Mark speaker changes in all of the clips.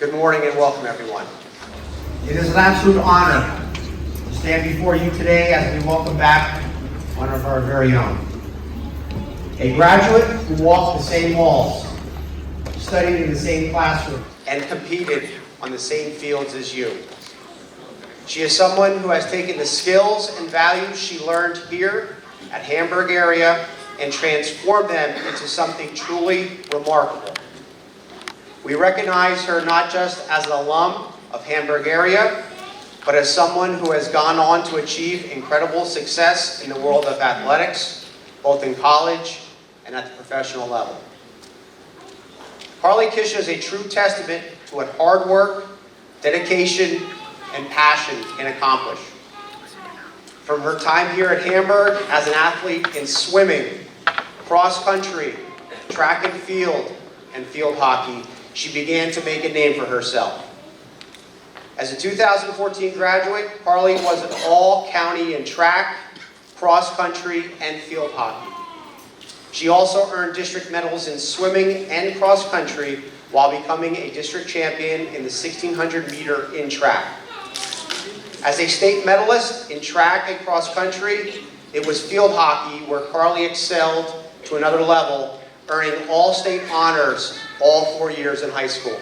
Speaker 1: Good morning and welcome, everyone.
Speaker 2: It is an absolute honor to stand before you today as we welcome back one of our very own. A graduate who walked the same walls, studied in the same classroom,
Speaker 1: and competed on the same fields as you. She is someone who has taken the skills and values she learned here at Hamburg area and transformed them into something truly remarkable. We recognize her not just as an alum of Hamburg area, but as someone who has gone on to achieve incredible success in the world of athletics, both in college and at the professional level. Karlie Kisha is a true testament to what hard work, dedication, and passion can accomplish. From her time here at Hamburg as an athlete in swimming, cross country, track and field hockey, she began to make a name for herself. As a 2014 graduate, Karlie was an all-county in track, cross country, and field hockey. She also earned district medals in swimming and cross country while becoming a district champion in the 1600 meter in track. As a state medalist in track and cross country, it was field hockey where Karlie excelled to another level, earning all-state honors all 4 years in high school.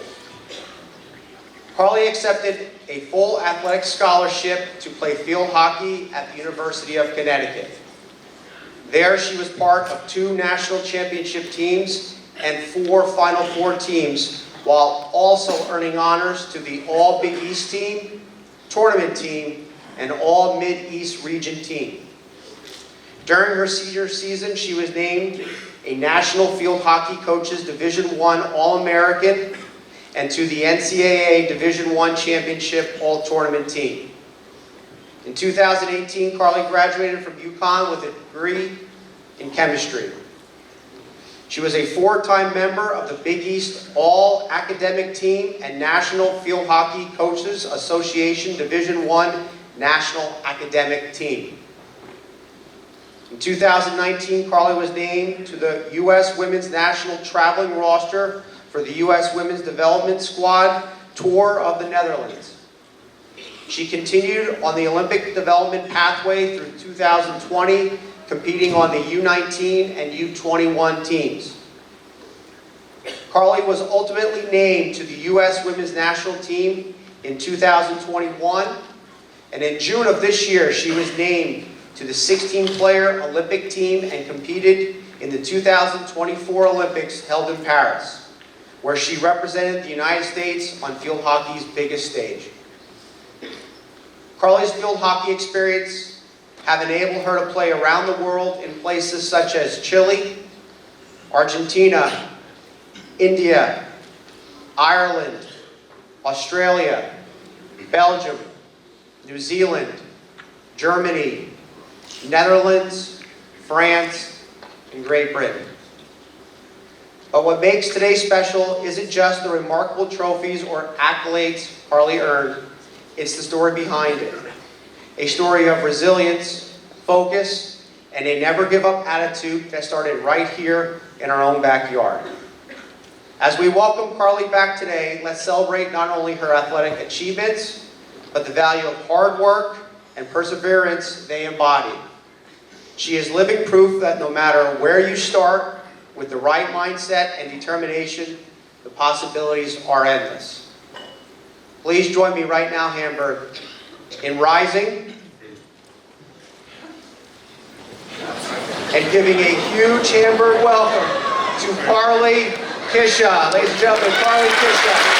Speaker 1: Karlie accepted a full athletic scholarship to play field hockey at the University of Connecticut. There she was part of 2 national championship teams and 4 Final Four teams, while also earning honors to the All Big East team, tournament team, and All Mid-East region team. During her senior season, she was named a National Field Hockey Coaches Division I All-American and to the NCAA Division I Championship All-Tournament team. In 2018, Karlie graduated from UConn with a degree in chemistry. She was a 4-time member of the Big East All-Academic Team and National Field Hockey Coaches Association Division I National Academic Team. In 2019, Karlie was named to the U.S. Women's National Traveling Roster for the U.S. Women's Development Squad Tour of the Netherlands. She continued on the Olympic development pathway through 2020, competing on the U19 and U21 teams. Karlie was ultimately named to the U.S. Women's National Team in 2021, and in June of this year, she was named to the 16-player Olympic team and competed in the 2024 Olympics held in Paris, where she represented the United States on field hockey's biggest stage. Karlie's field hockey experience have enabled her to play around the world in places such as Chile, Argentina, India, Ireland, Australia, Belgium, New Zealand, Germany, Netherlands, France, and Great Britain. But what makes today special isn't just the remarkable trophies or accolades Karlie earned, it's the story behind it. A story of resilience, focus, and a never-give-up attitude that started right here in our own backyard. As we welcome Karlie back today, let's celebrate not only her athletic achievements, but the value of hard work and perseverance they embody. She is living proof that no matter where you start, with the right mindset and determination, the possibilities are endless. Please join me right now, Hamburg, in rising and giving a huge Hamburg welcome to Karlie Kisha. Ladies and gentlemen, Karlie Kisha.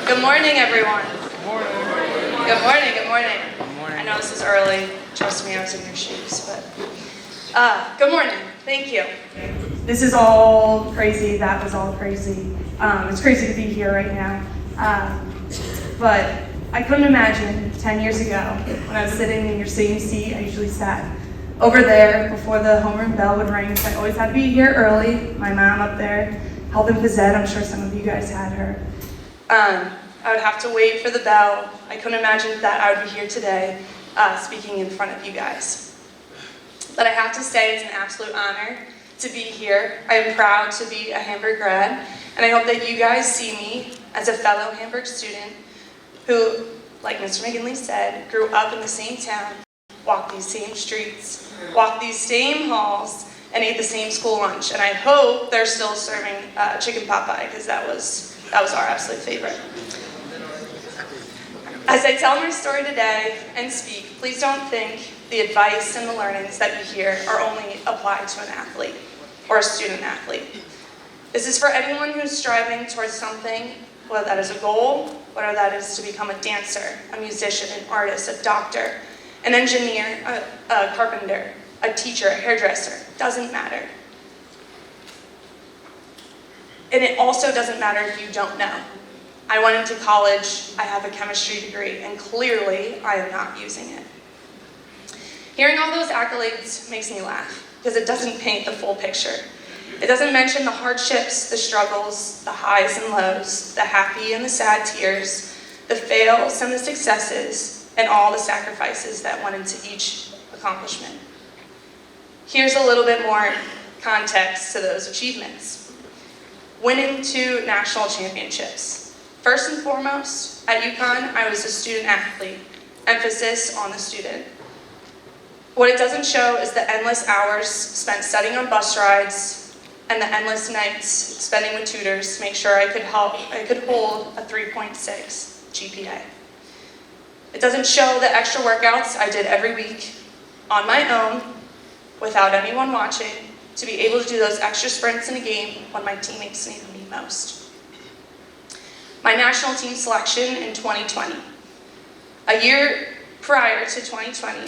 Speaker 3: Good morning, everyone. Good morning. Good morning, good morning. Good morning. I know this is early. Trust me, I was in your shoes, but... good morning. Thank you.
Speaker 4: This is all crazy. That was all crazy. It's crazy to be here right now. But I couldn't imagine 10 years ago when I was sitting in your same seat I usually sat over there before the homeroom bell would ring. So I always had to be here early. My mom up there helping phys ed. I'm sure some of you guys had her. I would have to wait for the bell. I couldn't imagine that I would be here today speaking in front of you guys. But I have to say it's an absolute honor to be here. I am proud to be a Hamburg grad, and I hope that you guys see me as a fellow Hamburg student who, like Mr. McGinley said, grew up in the same town, walked these same streets, walked these same halls, and ate the same school lunch. And I hope they're still serving chicken pot pie, because that was our absolute favorite. As I tell my story today and speak, please don't think the advice and the learnings that you hear are only applied to an athlete or a student athlete. This is for anyone who's striving towards something, whether that is a goal, whether that is to become a dancer, a musician, an artist, a doctor, an engineer, a carpenter, a teacher, a hairdresser. Doesn't matter. And it also doesn't matter if you don't know. I went into college, I have a chemistry degree, and clearly I am not using it. Hearing all those accolades makes me laugh, because it doesn't paint the full picture. It doesn't mention the hardships, the struggles, the highs and lows, the happy and the sad tears, the fails and the successes, and all the sacrifices that went into each accomplishment. Here's a little bit more context to those achievements. Winning 2 national championships. First and foremost, at UConn, I was a student athlete, emphasis on the student. What it doesn't show is the endless hours spent studying on bus rides and the endless nights spending with tutors to make sure I could hold a 3.6 GPA. It doesn't show the extra workouts I did every week on my own, without anyone watching, to be able to do those extra sprints in a game when my teammates needed me most. My national team selection in 2020. A year prior to 2020,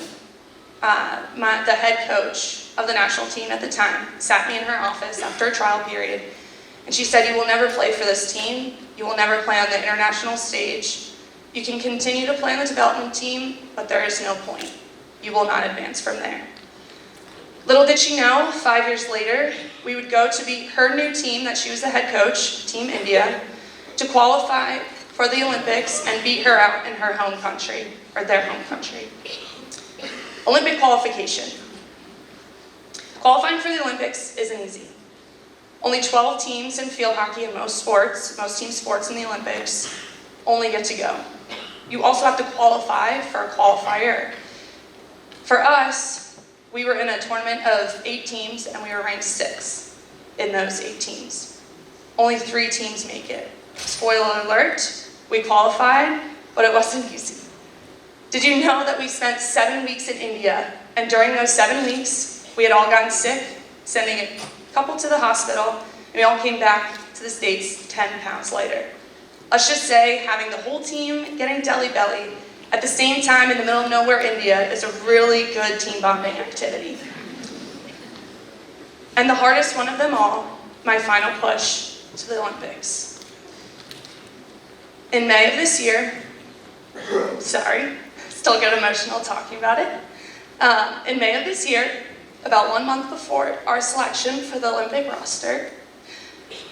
Speaker 4: the head coach of the national team at the time sat me in her office after a trial period, and she said, "You will never play for this team. You will never play on the international stage. You can continue to play on the development team, but there is no point. You will not advance from there." Little did she know, 5 years later, we would go to be her new team that she was the head coach, Team India, to qualify for the Olympics and beat her out in her home country, or their home country. Olympic qualification. Qualifying for the Olympics isn't easy. Only 12 teams in field hockey and most team sports in the Olympics only get to go. You also have to qualify for a qualifier. For us, we were in a tournament of 8 teams and we were ranked 6th in those 8 teams. Only 3 teams make it. Spoiler alert, we qualified, but it wasn't easy. Did you know that we spent 7 weeks in India, and during those 7 weeks, we had all gotten sick, sending a couple to the hospital, and we all came back to the States 10 pounds lighter. Let's just say having the whole team getting deli belly at the same time in the middle of nowhere, India, is a really good team bonding activity. And the hardest one of them all, my final push to the Olympics. In May of this year, still get emotional talking about it. In May of this year, about 1 month before our selection for the Olympic roster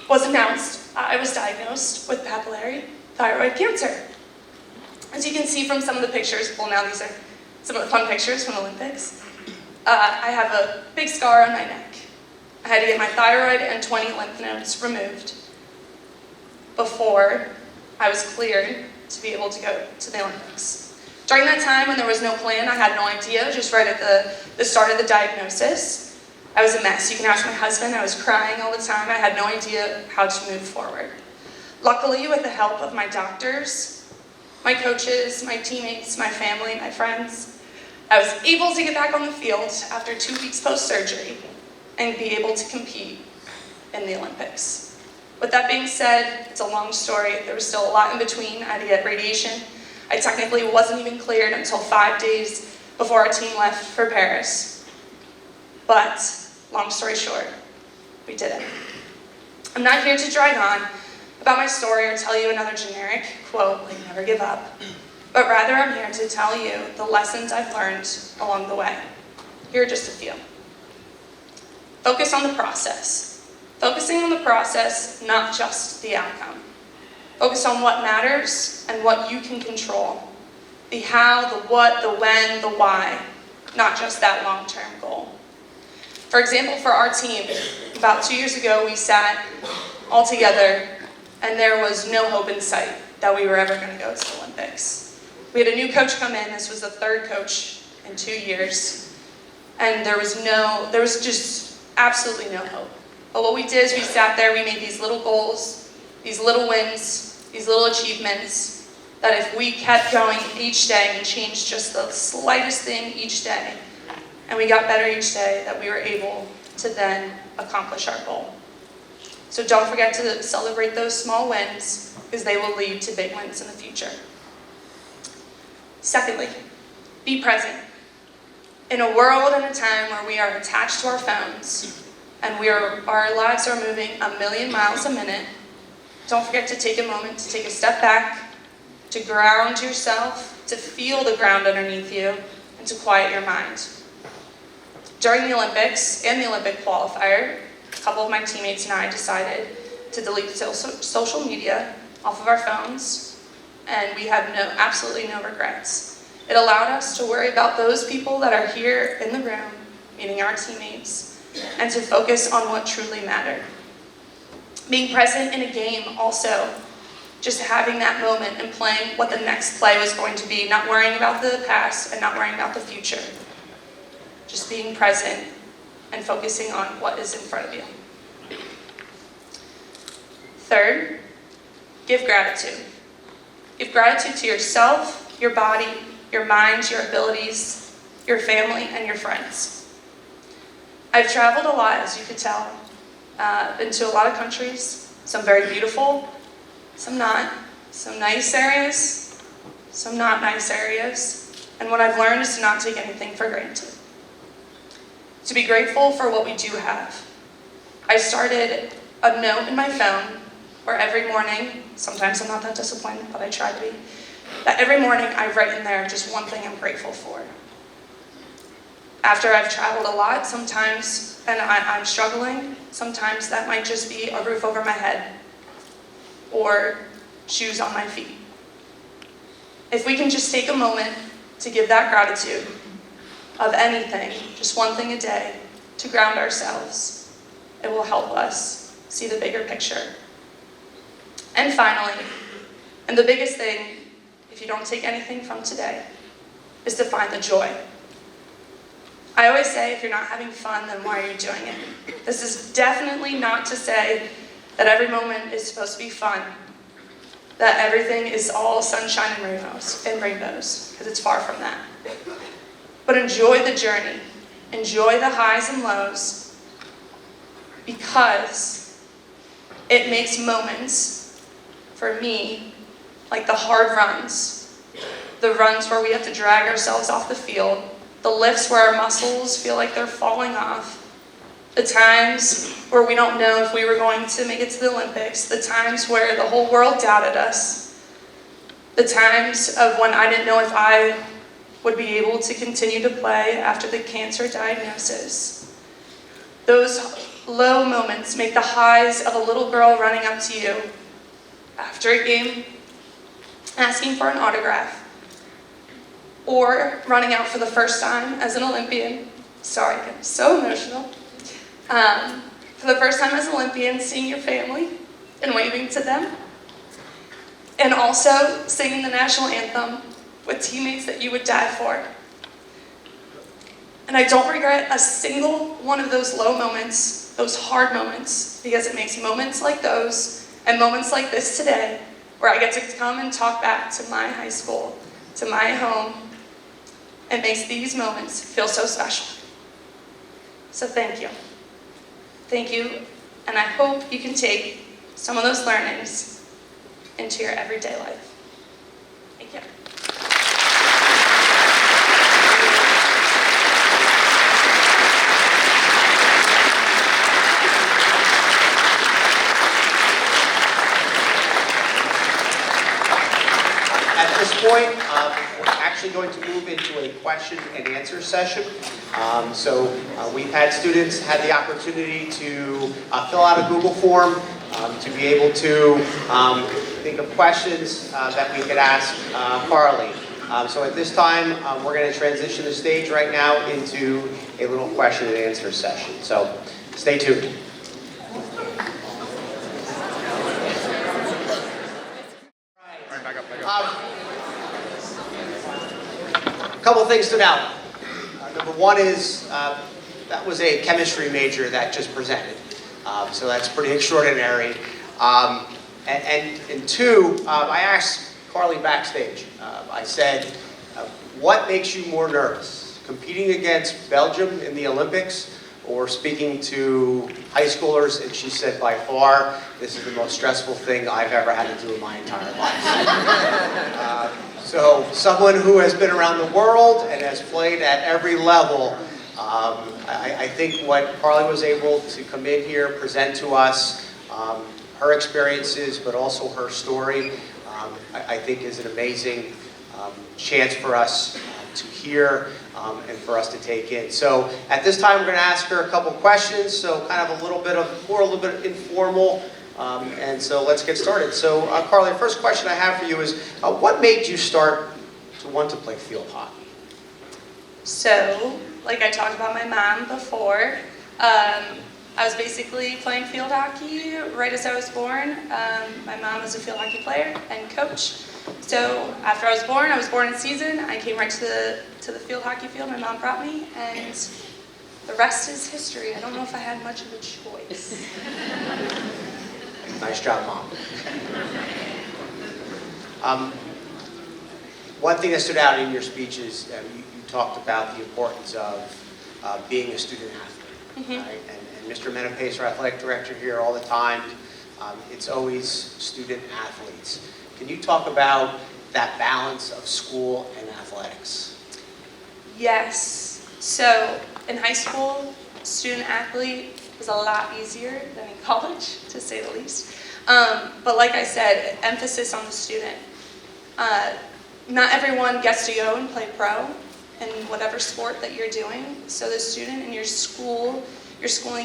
Speaker 4: was announced, I was diagnosed with papillary thyroid cancer. As you can see from some of the pictures, well, now these are some of the fun pictures from the Olympics. I have a big scar on my neck. I had to get my thyroid and 20 lymph nodes removed before I was cleared to be able to go to the Olympics. During that time when there was no plan, I had no idea, just right at the start of the diagnosis, I was a mess. You can ask my husband, I was crying all the time. I had no idea how to move forward. Luckily, with the help of my doctors, my coaches, my teammates, my family, my friends, I was able to get back on the field after 2 weeks post-surgery and be able to compete in the Olympics. With that being said, it's a long story. There was still a lot in between. I had to get radiation. I technically wasn't even cleared until 5 days before our team left for Paris. But, long story short, we did it. I'm not here to drag on about my story or tell you another generic quote like never give up, but rather I'm here to tell you the lessons I've learned along the way. Here are just a few. Focus on the process. Focusing on the process, not just the outcome. Focus on what matters and what you can control. The how, the what, the when, the why, not just that long-term goal. For example, for our team, about 2 years ago, we sat all together and there was no hope in sight that we were ever going to go to the Olympics. We had a new coach come in. This was the third coach in 2 years. And there was just absolutely no hope. But what we did is we sat there, we made these little goals, these little wins, these little achievements, that if we kept going each day and changed just the slightest thing each day, and we got better each day, that we were able to then accomplish our goal. So don't forget to celebrate those small wins, because they will lead to big wins in the future. Secondly, be present. In a world and a time where we are attached to our phones, and our lives are moving 1,000,000 miles a minute, don't forget to take a moment to take a step back, to ground yourself, to feel the ground underneath you, and to quiet your mind. During the Olympics and the Olympic qualifier, a couple of my teammates and I decided to delete social media off of our phones, and we have absolutely no regrets. It allowed us to worry about those people that are here in the room, meaning our teammates, and to focus on what truly mattered. Being present in a game also, just having that moment and playing what the next play was going to be, not worrying about the past and not worrying about the future. Just being present and focusing on what is in front of you. Third, give gratitude. Give gratitude to yourself, your body, your mind, your abilities, your family, and your friends. I've traveled a lot, as you could tell. Been to a lot of countries, some very beautiful, some not, some nice areas, some not nice areas. And what I've learned is to not take anything for granted. To be grateful for what we do have. I started a note in my phone where every morning, sometimes I'm not that disciplined, but I try to be, that every morning I write in there just one thing I'm grateful for. After I've traveled a lot, sometimes, and I'm struggling, sometimes that might just be a roof over my head or shoes on my feet. If we can just take a moment to give that gratitude of anything, just one thing a day, to ground ourselves, it will help us see the bigger picture. And finally, and the biggest thing, if you don't take anything from today, is to find the joy. I always say, if you're not having fun, then why are you doing it? This is definitely not to say that every moment is supposed to be fun, that everything is all sunshine and rainbows, because it's far from that. But enjoy the journey. Enjoy the highs and lows, because it makes moments, for me, like the hard runs, the runs where we have to drag ourselves off the field, the lifts where our muscles feel like they're falling off, the times where we don't know if we were going to make it to the Olympics, the times where the whole world doubted us, the times of when I didn't know if I would be able to continue to play after the cancer diagnosis. Those low moments make the highs of a little girl running up to you after a game, asking for an autograph, or running out for the first time as an Olympian. Sorry, I'm so emotional. For the first time as an Olympian, seeing your family and waving to them. And also singing the national anthem with teammates that you would die for. And I don't regret a single one of those low moments, those hard moments, because it makes moments like those and moments like this today, where I get to come and talk back to my high school, to my home, it makes these moments feel so special. So thank you. Thank you, and I hope you can take some of those learnings into your everyday life. Thank you.
Speaker 1: At this point, we're actually actually going to move into a question and answer session. We've had students had the opportunity to fill out a Google form to be able to think of questions that we could ask Karlie. So at this time, we're going to transition the stage right now into a little question and answer session. So stay tuned. A couple of things stood out. Number one is that was a chemistry major that just presented. So that's pretty extraordinary. And two, I asked Karlie backstage. I said, what makes you more nervous? Competing against Belgium in the Olympics or speaking to high schoolers? And she said, by far, this is the most stressful thing I've ever had to do in my entire life. So someone who has been around the world and has played at every level, I think what Karlie was able to come in here, present to us, her experiences, but also her story, I think is an amazing chance for us to hear and for us to take in. So at this time, we're going to ask her a couple questions, so kind of a little bit informal. And so let's get started. So Karlie, the first question I have for you is, what made you start to want to play field hockey?
Speaker 4: So, like I talked about my mom before, I was basically playing field hockey right as I was born. My mom was a field hockey player and coach. So after I was born in season. I came right to the field hockey field. My mom brought me, and the rest is history. I don't know if I had much of a choice.
Speaker 1: Nice job, Mom. One thing that stood out in your speech is you talked about the importance of being a student athlete.
Speaker 4: Mm-hmm.
Speaker 1: Right? And Mr. Menapace, our athletic director here all the time, it's always student athletes. Can you talk about that balance of school and athletics?
Speaker 4: Yes. So in high school, student athlete was a lot easier than in college, to say the least. But like I said, emphasis on the student. Not everyone gets to go and play pro in whatever sport that you're doing. So the student in your schooling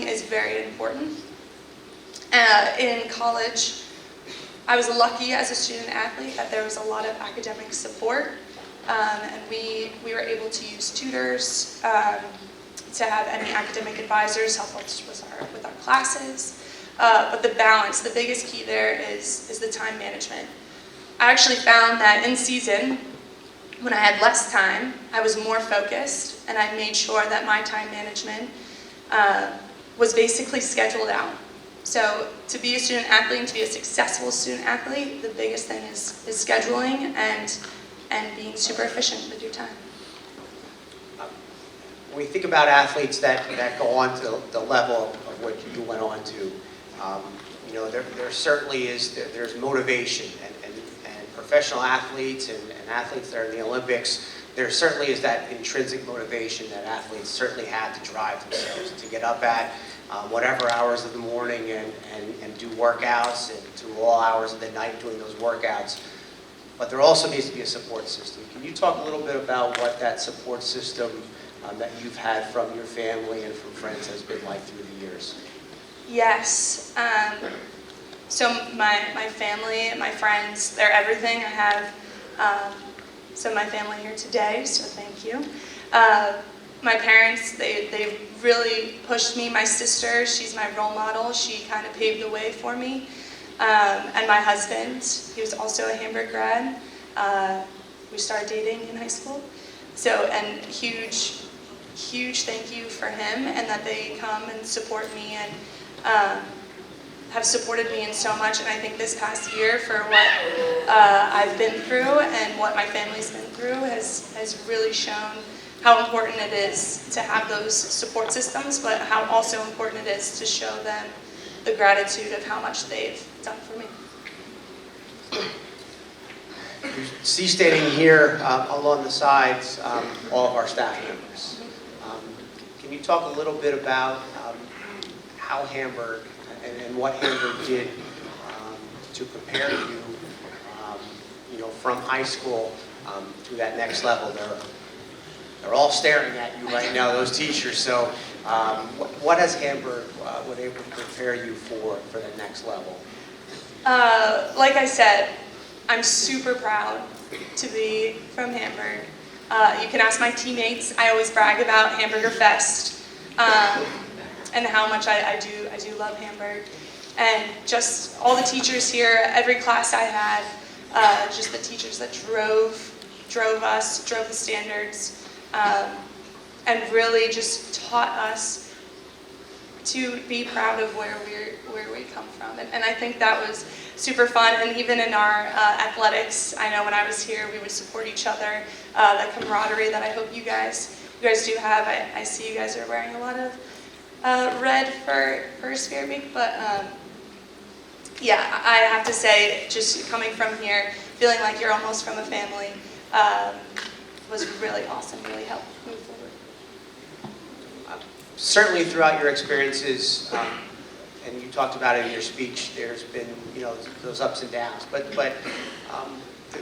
Speaker 4: is very important. In college, I was lucky as a student athlete that there was a lot of academic support. And we were able to use tutors, to have any academic advisors help us with our classes. But the balance, the biggest key there is the time management. I actually found that in season, when I had less time, I was more focused, and I made sure that my time management was basically scheduled out. So to be a student athlete and to be a successful student athlete, the biggest thing is scheduling and being super efficient with your time.
Speaker 1: When we think about athletes that go on to the level of what you went on to, there certainly is there's motivation, and professional athletes and athletes that are in the Olympics, there certainly is that intrinsic motivation that athletes certainly have to drive themselves to get up at whatever hours of the morning and do workouts and through all hours of the night doing those workouts. But there also needs to be a support system. Can you talk a little bit about what that support system that you've had from your family and from friends has been like through the years?
Speaker 4: Yes. So my family, my friends, they're everything. I have some of my family here today, so thank you. My parents, they really pushed me. My sister, she's my role model. She kind of paved the way for me. And my husband, he was also a Hamburg grad. We started dating in high school. So, and huge thank you for him, and that they come and support me and have supported me in so much. And I think this past year, for what I've been through and what my family's been through, has really shown how important it is to have those support systems, but how also important it is to show them the gratitude of how much they've done for me.
Speaker 1: You see standing here along the sides all of our staff members. Can you talk a little bit about how Hamburg and what Hamburg did to prepare you, from high school to that next level. They're all staring at you right now, those teachers. So what has Hamburg been able to prepare you for the next level?
Speaker 4: Like I said, I'm super proud to be from Hamburg. You can ask my teammates. I always brag about Hamburger Fest and how much I do love Hamburg. And just all the teachers here, every class I had, just the teachers that drove the standards, and really just taught us to be proud of where we come from. And I think that was super fun. And even in our athletics, I know when I was here, we would support each other. That camaraderie that I hope you guys do have. I see you guys are wearing a lot of red for Spirit Week, but yeah, I have to say, just coming from here, feeling like you're almost from a family, was really awesome. Really helped move forward.
Speaker 1: Certainly throughout your experiences, and you talked about it in your speech, there's been, those ups and downs. But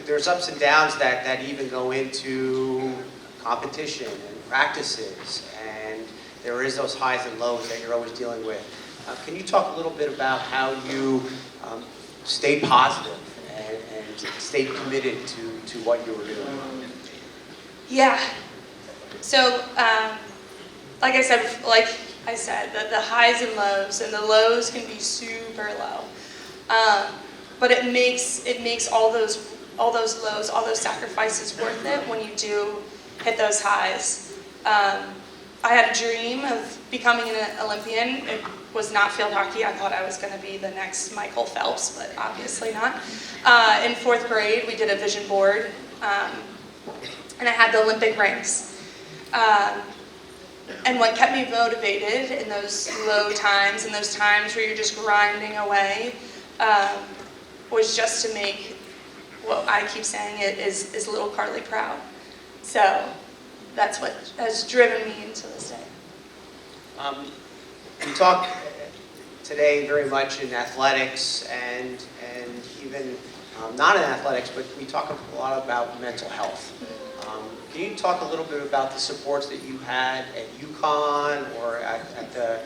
Speaker 1: there's ups and downs that even go into competition and practices, and there is those highs and lows that you're always dealing with. Can you talk a little bit about how you stay positive and stay committed to what you were doing?
Speaker 4: Yeah. So, like I said, the highs and the lows can be super low, but it makes all those lows, all those sacrifices worth it when you do hit those highs. I had a dream of becoming an Olympian. It was not field hockey. I thought I was going to be the next Michael Phelps, but obviously not. In 4th grade, we did a vision board, and I had the Olympic rings. And what kept me motivated in those low times, in those times where you're just grinding away, was just to make what I keep saying is little Karlie proud. So that's what has driven me into this day.
Speaker 1: We talk today very much in athletics and even not in athletics, but we talk a lot about mental health. Can you talk a little bit about the supports that you had at UConn or at the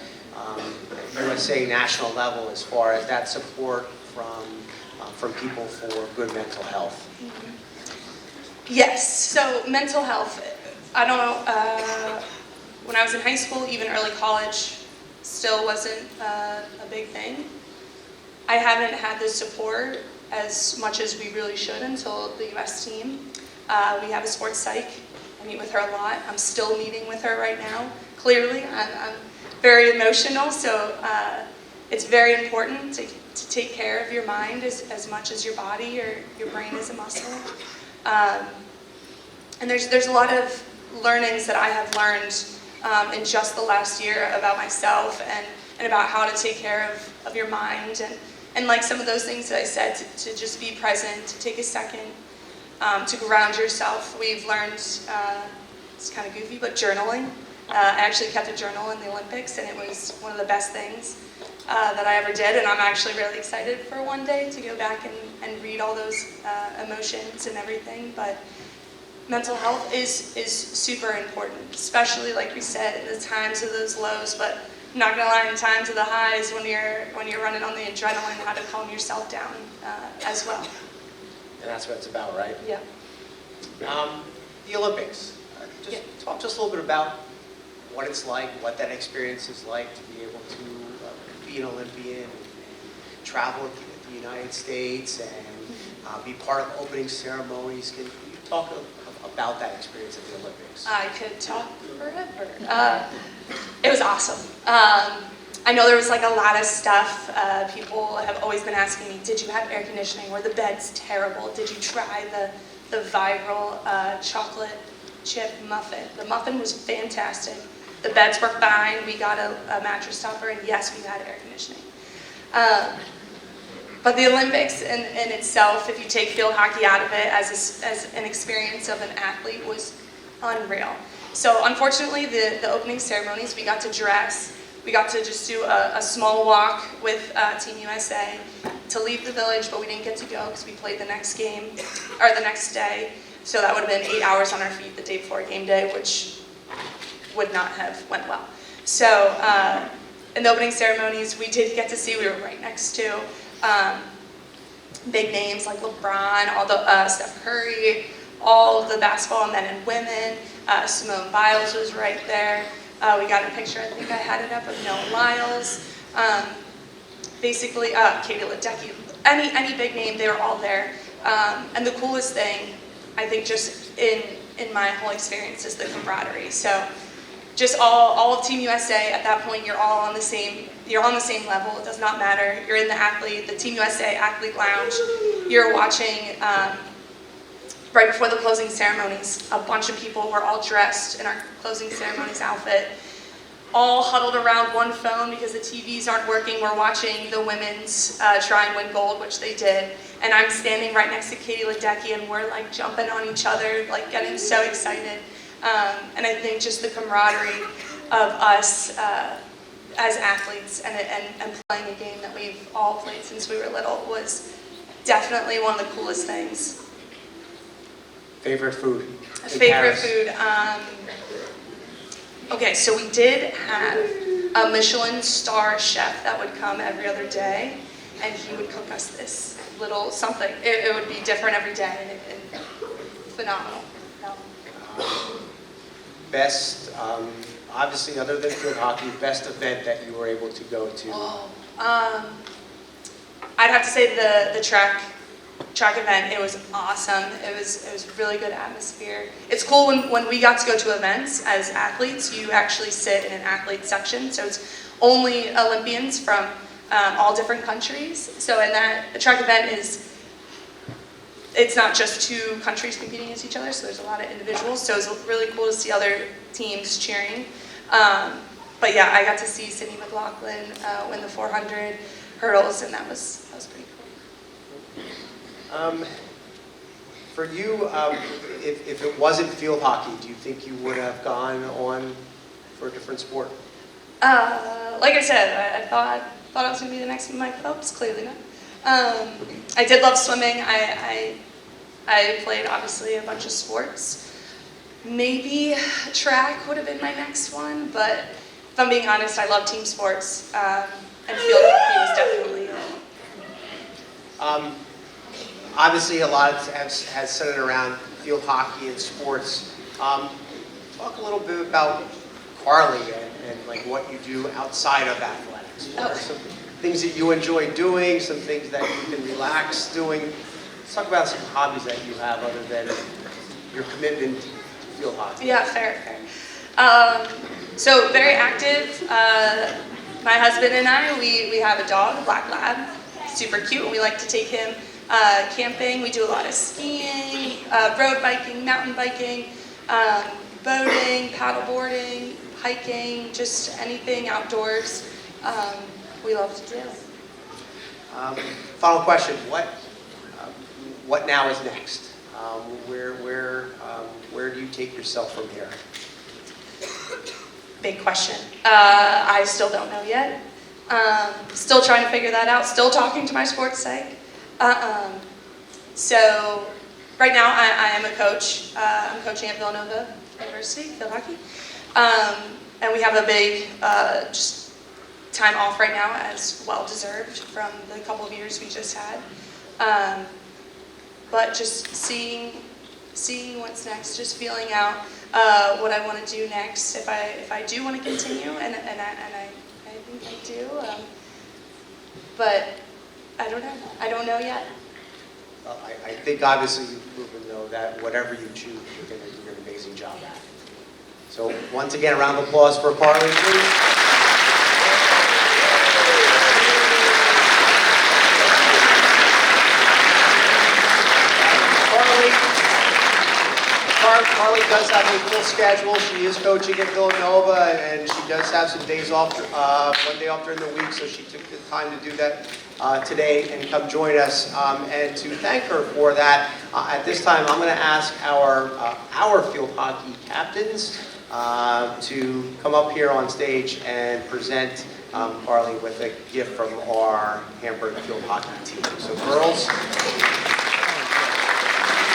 Speaker 1: USA national level as far as that support from people for good mental health?
Speaker 4: Yes, so mental health, I don't know, when I was in high school, even early college, still wasn't a big thing. I haven't had the support as much as we really should until the US team. We have a sports psych. I meet with her a lot. I'm still meeting with her right now. Clearly, I'm very emotional, so it's very important to take care of your mind as much as your body or your brain is a muscle. And there's a lot of learnings that I have learned in just the last year about myself and about how to take care of your mind and like some of those things that I said, to just be present, to take a second, to ground yourself. We've learned, it's kind of goofy, but journaling. I actually kept a journal in the Olympics, and it was one of the best things that I ever did, and I'm actually really excited for one day to go back and read all those emotions and everything. But mental health is super important, especially like we said, in the times of those lows, but I'm not gonna lie, in times of the highs, when you're running on the adrenaline, how to calm yourself down as well.
Speaker 1: And that's what it's about, right?
Speaker 4: Yeah.
Speaker 1: The Olympics. Talk just a little bit about what it's like, what that experience is like to be able to be an Olympian and travel to the United States and be part of opening ceremonies. Can you talk about that experience at the Olympics?
Speaker 4: I could talk forever. It was awesome. I know there was like a lot of stuff. People have always been asking me, did you have air conditioning? Were the beds terrible? Did you try the viral chocolate chip muffin? The muffin was fantastic. The beds were fine. We got a mattress topper, and yes, we had air conditioning. But the Olympics in itself, if you take field hockey out of it as an experience of an athlete, was unreal. So unfortunately, the opening ceremonies, we got to dress. We got to just do a small walk with Team USA to leave the village, but we didn't get to go because we played the next game, or the next day. So that would have been 8 hours on our feet the day before game day, which would not have went well. So in the opening ceremonies, we did get to see, we were right next to big names like LeBron, all the Steph Curry, all the basketball men and women. Simone Biles was right there. We got a picture, I think I had it up, of Noah Lyles. Basically, Katie Ledecky, any big name, they were all there. And the coolest thing, I think, just in my whole experience is the camaraderie. So just all of Team USA, at that point, you're on the same level. It does not matter. You're in the Team USA Athlete Lounge. You're watching, right before the closing ceremonies, a bunch of people were all dressed in our closing ceremonies outfit, all huddled around one phone because the TVs aren't working. We're watching the women's try and win gold, which they did. And I'm standing right next to Katie Ledecky, and we're like jumping on each other, like getting so excited. And I think just the camaraderie of us as athletes and playing a game that we've all played since we were little was definitely one of the coolest things.
Speaker 1: Favorite food?
Speaker 4: Favorite food? Okay, so we did have a Michelin star chef that would come every other day, and he would cook us this little something. It would be different every day, and phenomenal.
Speaker 1: Best, obviously, other than field hockey, best event that you were able to go to?
Speaker 4: I'd have to say the track event. It was awesome. It was really good atmosphere. It's cool when we got to go to events as athletes. You actually sit in an athlete section, so it's only Olympians from all different countries. So in the track event it's not just two countries competing against each other, so there's a lot of individuals. So it was really cool to see other teams cheering. But yeah, I got to see Sydney McLaughlin win the 400 hurdles, and that was pretty cool.
Speaker 1: For you, if it wasn't field hockey, do you think you would have gone on for a different sport?
Speaker 4: Like I said, I thought I was going to be the next Mike Phelps. Clearly not. I did love swimming. I played, obviously, a bunch of sports. Maybe track would have been my next one, but if I'm being honest, I love team sports, and field hockey was definitely it.
Speaker 1: Obviously, a lot has centered around field hockey and sports. Talk a little bit about Karlie and like what you do outside of athletics. What are some things that you enjoy doing, some things that you can relax doing? Let's talk about some hobbies that you have other than your commitment to field hockey.
Speaker 4: Yeah, fair. So very active. My husband and I, we have a dog, a black lab, super cute, and we like to take him camping. We do a lot of skiing, road biking, mountain biking, boating, paddleboarding, hiking, just anything outdoors. We love to do.
Speaker 1: Final question: what now is next? Where do you take yourself from here?
Speaker 4: Big question. I still don't know yet. Still trying to figure that out. Still talking to my sports psych. So right now I am a coach. I'm coaching at Villanova University, field hockey. And we have a big just time off right now, as well deserved from the couple of years we just had. But just seeing what's next, just feeling out what I want to do next. If I do want to continue, and I think I do. But I don't know. I don't know yet.
Speaker 1: Well, I think obviously you've proven though that whatever you choose, you're going to do an amazing job at it. So once again, a round of applause for Karlie, please. Karlie does have a full schedule. She is coaching at Villanova, and she does have some days off, one day off during the week, so she took the time to do that today and come join us. And to thank her for that, at this time, I'm going to ask our field hockey captains to come up here on stage and present Karlie with a gift from our Hamburg field hockey team. So girls.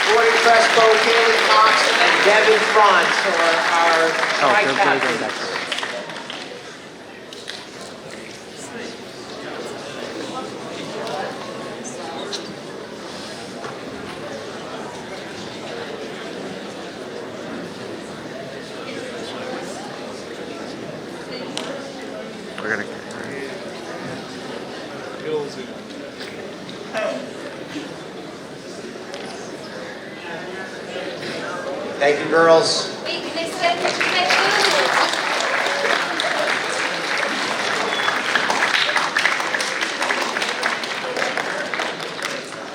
Speaker 1: Jordan Crespo, Haley Cox, and Devin Franz are our tri-captains.
Speaker 5: We're gonna.
Speaker 1: Thank you, girls.
Speaker 6: Wait, can I stand with my food?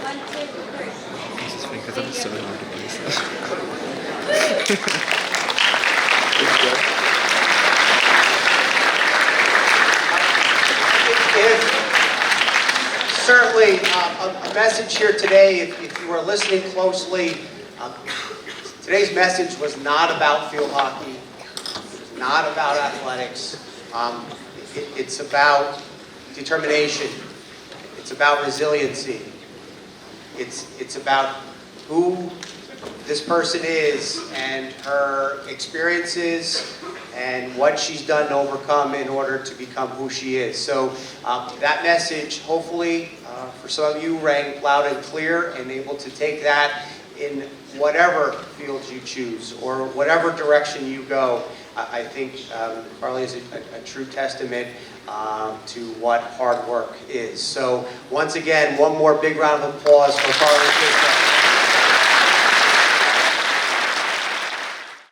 Speaker 6: One, two, three.
Speaker 5: This is because I'm so hard to place.
Speaker 1: Certainly, a message here today, if you are listening closely, today's message was not about field hockey, it's not about athletics, it's about determination, it's about resiliency, it's about who this person is and her experiences and what she's done to overcome in order to become who she is. So that message, hopefully, for some of you, rang loud and clear and able to take that in whatever fields you choose or whatever direction you go. I think Karlie is a true testament to what hard work is. So once again, one more big round of applause for Karlie Kisha.